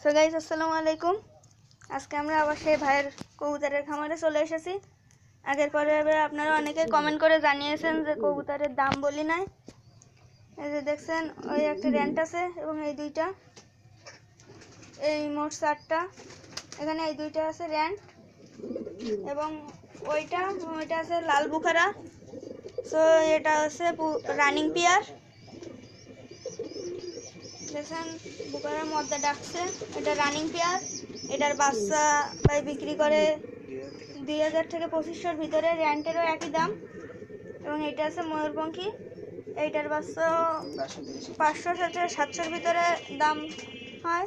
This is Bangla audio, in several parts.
সো গাইস আসসালামু আলাইকুম। আজকে আমরা আবার সেই ভাইয়ের কবুতরের খামারে চলে এসেছি। আগের পরে আপনারা অনেকে কমেন্ট করে জানিয়েছেন যে কবুতরের দাম বলি নাই। এই যে দেখছেন ওই একটা র্যান্ট আছে এবং এই দুইটা, এই মোট 4টা। এখানে এই দুইটা আছে র্যান্ট এবং ওইটা আছে লাল বুখারা। সো এটা হচ্ছে রানিং পেয়ার। দেখেন বুকারের মধ্যে ডাকছে, এটা রানিং পেয়ার। এটার বাচ্চা ভাই বিক্রি করে 2000 থেকে 2500-র ভিতরে, র্যান্টেরও একই দাম। এবং এটা আছে ময়ূরপঙ্খী, এইটার বাচ্চা 500-700-র ভিতরে দাম হয়।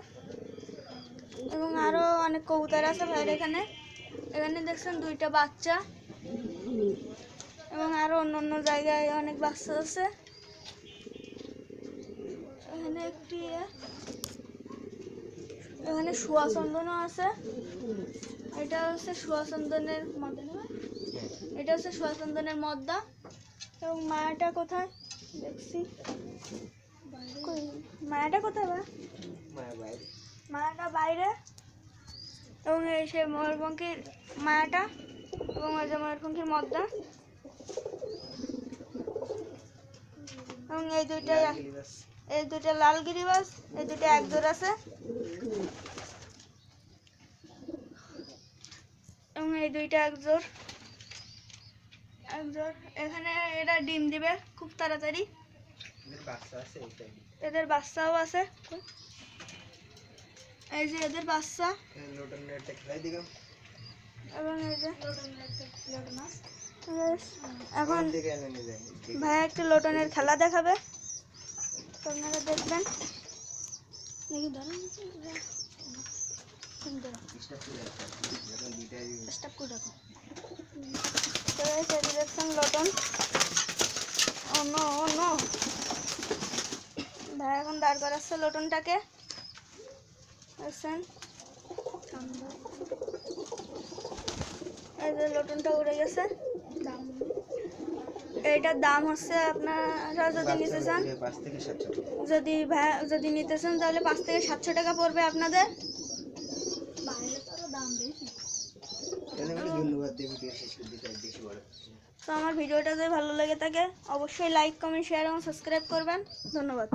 এবং আরও অনেক কবুতর আছে ভাইয়ের এখানে। এখানে দেখছেন দুইটা বাচ্চা এবং আরও অন্য অন্য জায়গায় অনেক বাচ্চা আছে। এখানে সুয়াচন্দনও আছে। এটা হচ্ছে সুয়াচন্দনের মদ্দা, এটা হচ্ছে সুয়াচন্দনের মদ্দা। এবং মায়াটা কোথায় দেখছি, মায়াটা কোথায় বা মায়াটা বাইরে। এবং এই সে ময়ূরপঙ্খীর মায়াটা এবং ওই যে ময়ূরপঙ্খীর মদ্দা। এবং এই দুইটা লাল গিরিবাজ, এই দুইটা একজোড় আছে। এবং এই দুইটা একজোড়। এখানে এরা ডিম দিবে খুব তাড়াতাড়ি। এদের বাচ্চাও আছে, এই যে এদের বাচ্চা। এবং এই যে এখন ভাই একটা লোটনের খেলা দেখাবে, আপনারা দেখবেন। দেখছেন লোটন। ভাই এখন দাঁড় করাচ্ছে লোটনটাকে, দেখছেন। এই যে লোটনটা উড়ে গেছে। এইটার দাম হচ্ছে আপনারা যদি নিতে চান, যদি নিতে চান তাহলে 5 থেকে 700 টাকা পড়বে আপনাদের। তো আমার ভিডিওটা যদি ভালো লেগে থাকে অবশ্যই লাইক, কমেন্ট, শেয়ার এবং সাবস্ক্রাইব করবেন। ধন্যবাদ।